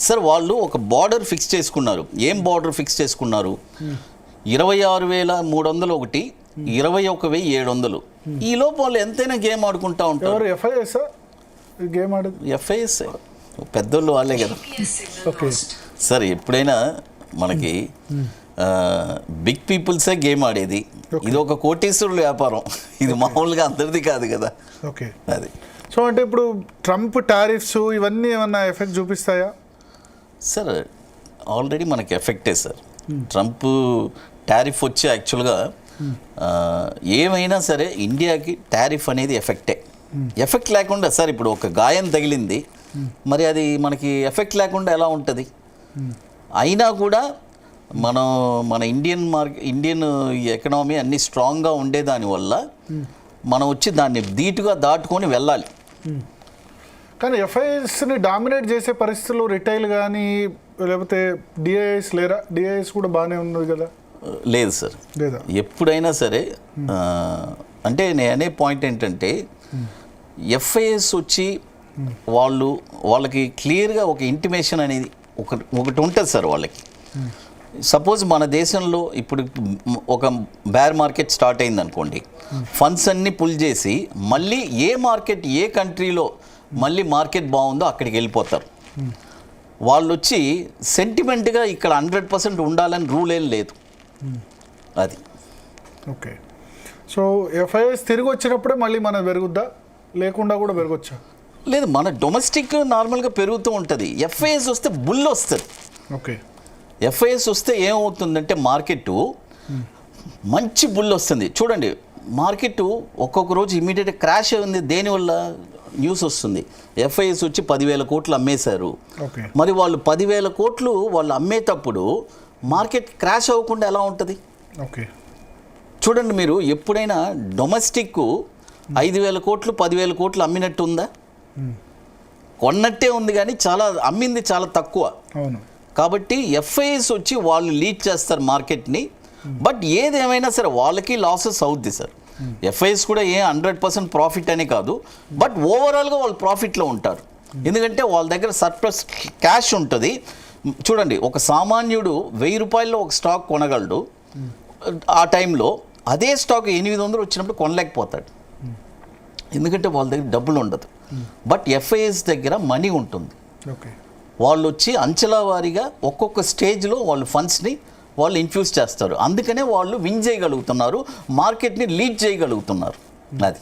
Sir వాళ్ళు ఒక border fix చేసుకున్నారు. ఏం బార్డర్ ఫిక్స్ చేసుకున్నారు? 26,300 ఒకటి, 21,700. ఈ లోపు వాళ్ళు ఎంతైనా గేమ్ ఆడుకుంటా ఉంటారు. ఎఫ్ఐఎస్ పెద్దోళ్ళు వాళ్ళే కదా. సార్ ఎప్పుడైనా మనకి బిగ్ పీపుల్సే గేమ్ ఆడేది. ఇది ఒక కోటీశ్వరుల వ్యాపారం, ఇది మామూలుగా అందరిది కాదు కదా. ఓకే, అది సో అంటే ఇప్పుడు ట్రంప్ టారిఫ్స్ ఇవన్నీ ఏమన్నా ఎఫెక్ట్ చూపిస్తాయా? సార్ ఆల్రెడీ మనకి ఎఫెక్టే సార్. ట్రంప్ టారిఫ్ వచ్చి యాక్చువల్గా ఏమైనా సరే ఇండియాకి టారిఫ్ అనేది ఎఫెక్టే. ఎఫెక్ట్ లేకుండా సార్ ఇప్పుడు ఒక గాయం తగిలింది, మరి అది మనకి ఎఫెక్ట్ లేకుండా ఎలా ఉంటుంది? అయినా కూడా మన ఇండియన్ ఎకనామీ అన్ని స్ట్రాంగ్గా ఉండేదానివల్ల మనం వచ్చి దాన్ని ధీటుగా దాటుకొని వెళ్ళాలి. కానీ ఎఫ్ఐఎస్ని డామినేట్ చేసే పరిస్థితుల్లో రిటైల్ కానీ లేకపోతే డిఐఎస్ లేరా? డిఐఎస్ కూడా బాగానే ఉన్నది కదా. లేదు సార్, లేదా ఎప్పుడైనా సరే అంటే నేను అనే పాయింట్ ఏంటంటే ఎఫ్ఐఎస్ వచ్చి వాళ్ళకి క్లియర్గా ఒక ఇంటిమేషన్ అనేది ఒకటి ఉంటుంది సార్ వాళ్ళకి. సపోజ్ మన దేశంలో ఇప్పుడు ఒక బేర్ మార్కెట్ స్టార్ట్ అయింది అనుకోండి, ఫండ్స్ అన్నీ పుల్ చేసి మళ్ళీ ఏ మార్కెట్ ఏ కంట్రీలో మళ్ళీ మార్కెట్ బాగుందో అక్కడికి వెళ్ళిపోతారు. వాళ్ళు వచ్చి సెంటిమెంట్గా ఇక్కడ 100% ఉండాలని రూల్ ఏం లేదు. అది ఓకే. సో ఎఫ్ఐఎస్ తిరిగి వచ్చినప్పుడే మళ్ళీ మనది పెరుగుద్దా, లేకుండా కూడా పెరగొచ్చా? లేదు, మన డొమెస్టిక్ నార్మల్గా పెరుగుతూ ఉంటుంది. ఎఫ్ఐఎస్ వస్తే బుల్ వస్తుంది. ఓకే, ఎఫ్ఐఎస్ వస్తే ఏమవుతుందంటే మార్కెట్ మంచి బుల్ వస్తుంది. చూడండి, మార్కెట్ ఒక్కొక్క రోజు ఇమీడియట్గా క్రాష్ అయింది. దేనివల్ల న్యూస్ వస్తుంది, ఎఫ్ఐఎస్ వచ్చి 10,000 కోట్లు అమ్మేశారు. మరి వాళ్ళు 10,000 కోట్లు వాళ్ళు అమ్మేటప్పుడు మార్కెట్ క్రాష్ అవ్వకుండా ఎలా ఉంటుంది? ఓకే, చూడండి, మీరు ఎప్పుడైనా డొమెస్టిక్ 5,000 కోట్లు 10,000 కోట్లు అమ్మినట్టు ఉందా? కొన్నట్టే ఉంది, కానీ అమ్మింది చాలా తక్కువ. అవును. కాబట్టి ఎఫ్ఐఎస్ వచ్చి వాళ్ళు లీడ్ చేస్తారు మార్కెట్ని. బట్ ఏదేమైనా సరే వాళ్ళకి లాసెస్ అవుద్ది సార్. ఎఫ్ఐఎస్ కూడా 100% ప్రాఫిట్ అని కాదు, బట్ ఓవరాల్గా వాళ్ళు ప్రాఫిట్లో ఉంటారు. ఎందుకంటే వాళ్ళ దగ్గర సర్ప్లస్ క్యాష్ ఉంటుంది. చూడండి, ఒక సామాన్యుడు 1,000 రూపాయల్లో ఒక స్టాక్ కొనగలడు. ఆ టైంలో అదే స్టాక్ 800 వచ్చినప్పుడు కొనలేకపోతాడు, ఎందుకంటే వాళ్ళ దగ్గర డబ్బులు ఉండదు. బట్ ఎఫ్ఐఎస్ దగ్గర మనీ ఉంటుంది. వాళ్ళు వచ్చి అంచెల వారీగా ఒక్కొక్క స్టేజ్లో వాళ్ళు ఫండ్స్ని వాళ్ళు ఇన్ఫ్యూజ్ చేస్తారు. అందుకనే వాళ్ళు విన్ చేయగలుగుతున్నారు, మార్కెట్ని లీడ్ చేయగలుగుతున్నారు. అది